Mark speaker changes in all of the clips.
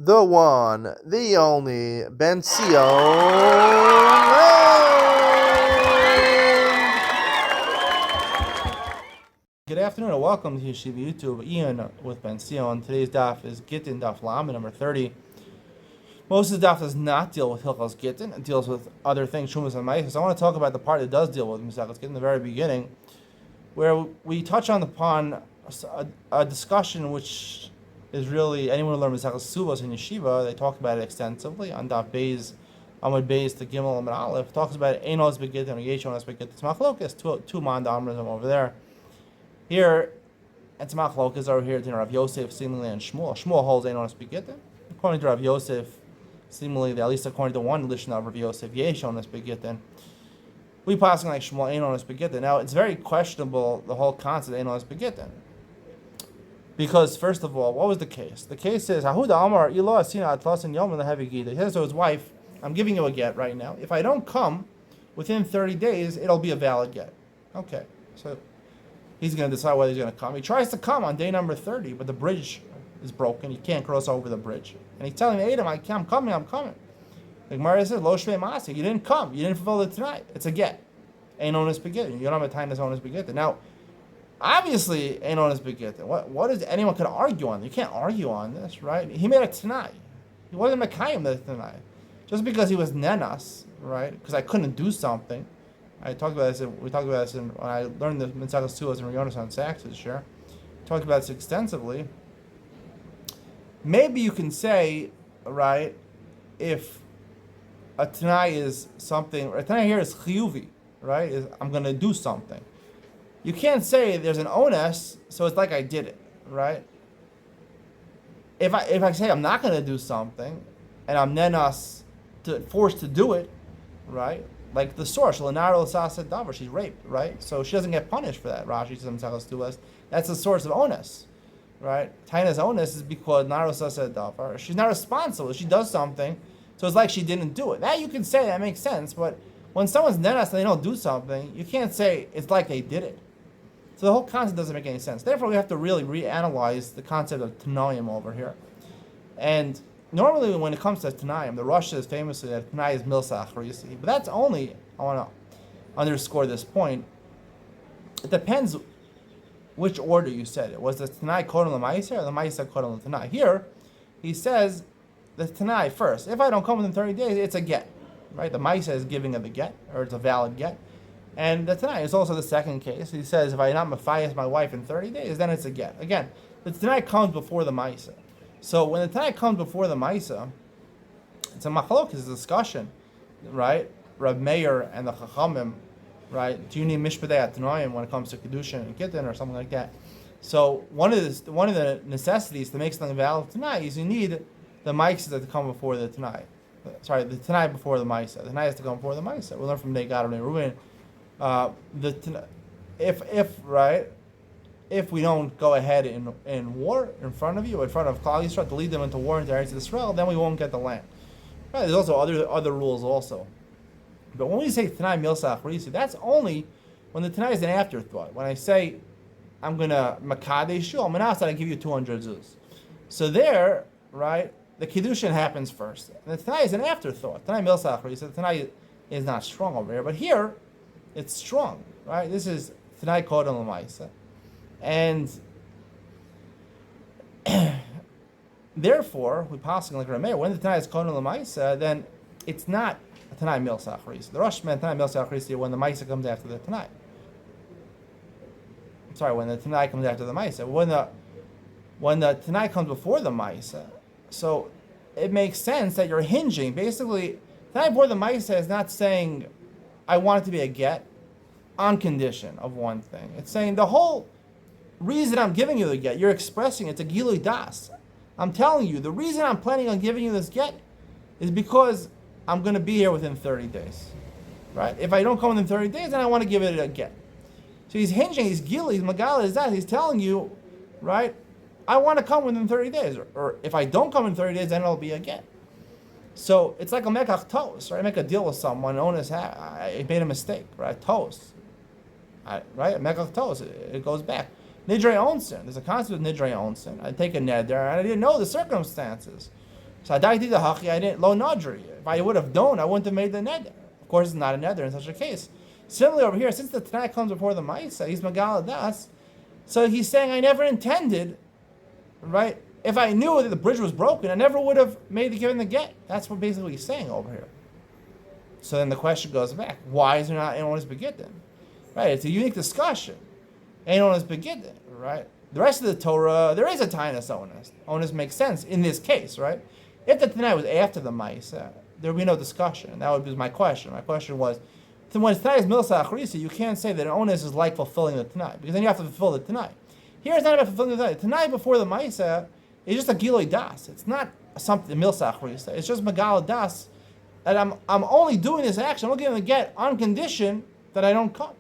Speaker 1: the one, the only Benzion.
Speaker 2: Good afternoon and welcome to Yeshiva YouTube. Iyun with Benzion. Today's daf is Gittin daf Lamed number 30. Most of the daf does not deal with Hilchos Gittin. It deals with other things, Shumas and Ma'asos. So I want to talk about the part that does deal with Mesachos Gittin in the very beginning, where we touch upon a discussion which is really, anyone who learns Mesachos Suvos in Yeshiva, they talk about it extensively on daf Beis, Amud Beis to Gimel and Aleph. Talks about Einos Begittin or Yeshonos Begittin. It's Machlokas, two Manda Amrazim over there. Here, it's Machlokas over here to Rav Yosef, seemingly, and Shmuel. Shmuel holds Einos Begittin. According to Rav Yosef, seemingly, at least according to one edition of Rav Yosef, Yeshonos Begittin. We pass like Shmuel Einos Begittin. Now, it's very questionable, the whole concept of Einos Begittin. Because, first of all, what was the case? The case is, Hahuda Amar, Ilo Asina Atlas and Yomi Lehevi Gita. He says to his wife, I'm giving you a get right now. If I don't come within 30 days, it'll be a valid get. Okay, so he's going to decide whether he's going to come. He tries to come on day number 30, but the bridge is broken. He can't cross over the bridge. And he's telling Adam, I'm coming. The Gemara says, Lo Shvei Masi, you didn't come. You didn't fulfill it tonight. It's a get. Ain't on his begetting. You don't have a time that's on his begetting. Now, obviously, ain't on his begetting. What is anyone could argue on? You can't argue on this, right? He made it tonight. He wasn't Mekayim that tonight. Just because he was Nenas, right? Because I couldn't do something. We talked about this when I learned the Mesachos Suvos and Rionos on Sachs this year. Talked about this extensively. Maybe you can say, right, if a Tanai is something, a Tanai here is chiyuvi, right? I'm going to do something. You can't say there's an onus, so it's like I did it, right? If I say I'm not going to do something, and I'm nenas forced to do it, right? Like the source, she's raped, right? So she doesn't get punished for that. Rashi says to us, that's the source of onus, right? Taina's onus is because she's not responsible. She does something, so it's like she didn't do it. That you can say, that makes sense, but when someone's nenas and they don't do something, you can't say it's like they did it. So the whole concept doesn't make any sense. Therefore, we have to really reanalyze the concept of Tanoim over here. And normally, when it comes to Tanaim, the Rosh says famously that Tanai is Milsa Achrisi. But that's only, I want to underscore this point, it depends which order you said it. Was the Tanai Kodem L'Maisa or the Maisa Kodem L'Tanai? Here, he says the Tanai first. If I don't come within 30 days, it's a get. Right? The Maisa is giving of the get, or it's a valid get. And the Tanai is also the second case. He says, if I not Mafias my wife in 30 days, then it's a get. Again, the Tanai comes before the Maisa. So when the Tanai comes before the Maisa, it's a machlokes discussion, right? Rab Meir and the Chachamim, right? Do you need mishpatei atanoim when it comes to kedushin and gittin or something like that? So one of the necessities to make something valid Tanai is you need the Maisa to come before the Tanai. Sorry, the Tanai before the Maisa. The Tanai has to come before the Maisa. We learn from Negad and Reuben. If we don't go ahead in war in front of you, in front of Klal Yisrael, to lead them into war into Eretz Yisrael, then we won't get the land. Right? There's also other rules also. But when we say Tanai Milsa Achrisi, that's only when the Tanai is an afterthought. When I say I'm going to Makadesh you, I'm going to give you 200 zuz. So there, right, the Kiddushin happens first. And the Tanai is an afterthought. Tanai Milsa Achrisi, the Tanai is not strong over here. But here, it's strong, right? This is Tanai Kodem L'Maisa. And therefore, we pass like Rameir, when the Tanai is Kodem L'Maisa, then it's not a Tanai Milsa Achrisi. The Rosh meant Tanai Milsa Achrisi when the Maisa comes after the Tanai. Sorry, when the Tanai comes after the Maisa. When the Tanai comes before the Maisa, so it makes sense that you're hinging. Basically, Tanai before the Maisa is not saying, I want it to be a get on condition of one thing. It's saying the whole reason I'm giving you the get, you're expressing it's a Gilui Das. I'm telling you, the reason I'm planning on giving you this get is because I'm going to be here within 30 days. Right? If I don't come within 30 days, then I want to give it a get. So he's hinging, he's Gilui, he's Magala is that. He's telling you, right, I want to come within 30 days. Or if I don't come in 30 days, then it'll be a get. So it's like a mekach tos, right? I make a deal with someone, I made a mistake, right? Tos. Right? Mekach tos, it goes back. Nidrei onsen. There's a concept of nidrei onsen. I take a neder, and I didn't know the circumstances. So I didn't lo nadri. If I would have known, I wouldn't have made the neder. Of course, it's not a neder in such a case. Similarly over here, since the Tanai comes before the Maisa, he's Magal Das. So he's saying, I never intended, right? If I knew that the bridge was broken, I never would have made the given the get. That's what basically he's saying over here. So then the question goes back: why is there not an onus begittin? Right? It's a unique discussion. Ain't onus begittin, right? The rest of the Torah, there is a tainus onus. Onus makes sense in this case, right? If the Tanai was after the Maisa, there would be no discussion. That would be my question. My question was, when Tanai is milsa achrisa, you can't say that an onus is like fulfilling the Tanai, because then you have to fulfill the Tanai. Here it's not about fulfilling the Tanai. Tanai before the Maisa is just a giloi das. It's not something milsa achrisa. It's just magal das. And I'm only doing this action. I'm only giving the get on condition that I don't come.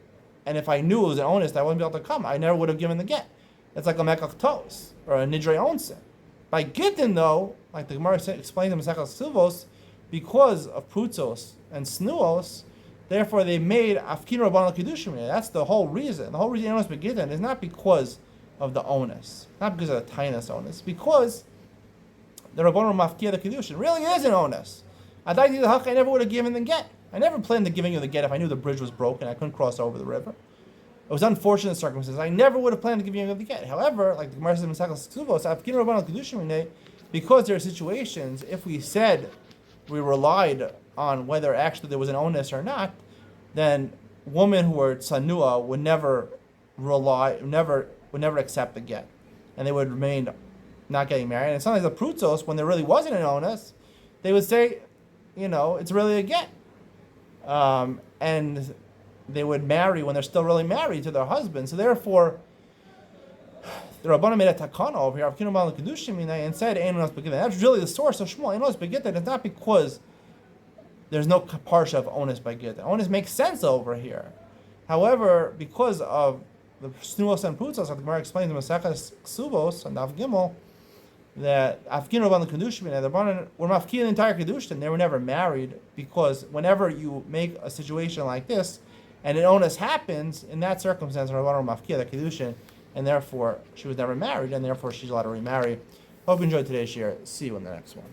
Speaker 2: And if I knew it was an onus that I wouldn't be able to come, I never would have given the get. It's like a mekach tos or a nidrei onsen. By Gittin, though, like the Gemara explained in Masechah Suvos, because of prutzos and snuos, therefore they made afkin rabban kedushim. That's the whole reason. The whole reason onus by Gittin is not because of the onus, not because of the tainus onus, because the rabban mafkia the kedushin really is an onus. I never would have given the get. I never planned on giving you the get if I knew the bridge was broken. I couldn't cross over the river. It was unfortunate circumstances. I never would have planned to give you the get. However, like the Gemara says in Masechah Suvos, because there are situations, if we said we relied on whether actually there was an onus or not, then women who were tsanua would never accept the get, and they would remain not getting married. And sometimes the prutzos, when there really wasn't an onus, they would say, it's really a get. And they would marry when they're still really married to their husband. So therefore, the Rabbanan made a takana over here, and said, that's really the source of Shmuel. It's not because there's no parsha of onus by Gittin. Onus makes sense over here. However, because of the snuos and prutzos, like the Gemara explains in Masechah Suvos and Daf Gimel, that Afkin Rabban Kedushim and the Rabbanan were mafkin the entire Kedushin. They were never married, because whenever you make a situation like this and an onus happens, in that circumstance, Rabbanan were mafkin the Kedushin, and therefore she was never married, and therefore she's allowed to remarry. Hope you enjoyed today's share. See you in the next one.